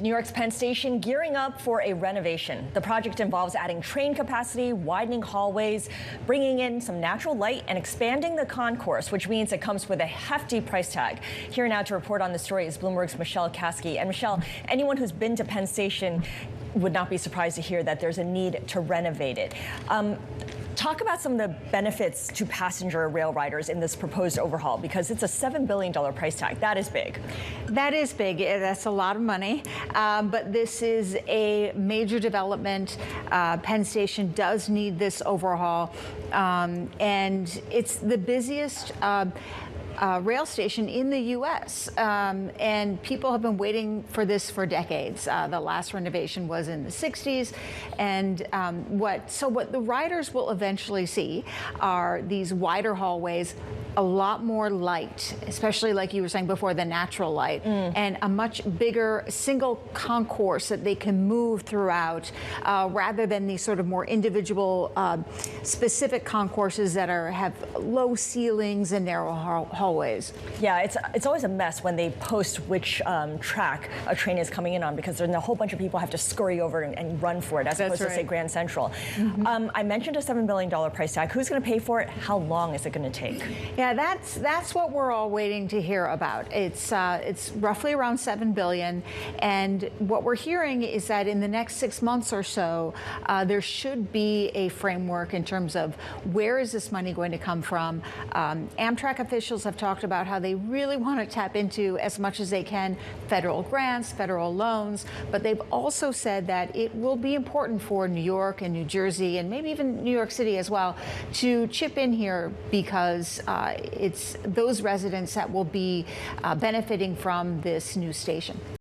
New York's Penn Station gearing up for a renovation. The project involves adding train capacity, widening hallways, bringing in some natural light, and expanding the concourse, which means it comes with a hefty price tag. Here now to report on the story is Bloomberg's Kaske. And Michelle, anyone who's been to Penn Station would not be surprised to hear that there's a need to renovate it. Talk about some of the benefits to passenger rail riders in this proposed overhaul, because it's a $7 billion price tag. That is big. That is big. That's a lot of money. But this is a major development. Penn Station does need this overhaul. And it's the busiest rail station in the U.S. And people have been waiting for this for decades. The last renovation was in the 60s. And what the riders will eventually see are these wider hallways, a lot more light, especially like you were saying before, the natural light, and a much bigger single concourse that they can move throughout, rather than these sort of more individual specific concourses that have low ceilings and narrow hallways. Yeah, it's always a mess when they post which track a train is coming in on, because then a whole bunch of people have to scurry over and run for it, as opposed to, say, Grand Central. I mentioned a $7 billion price tag. Who's going to pay for it? How long is it going to take? Yeah, that's what we're all waiting to hear about. It's roughly around $7 billion, and what we're hearing is that in the next 6 months or so, there should be a framework in terms of where is this money going to come from. Amtrak officials have talked about how they really want to tap into, as much as they can, federal grants, federal loans, but they've also said that it will be important for New York and New Jersey, and maybe even New York City as well, to chip in here, because it's those residents that will be benefiting from this new station.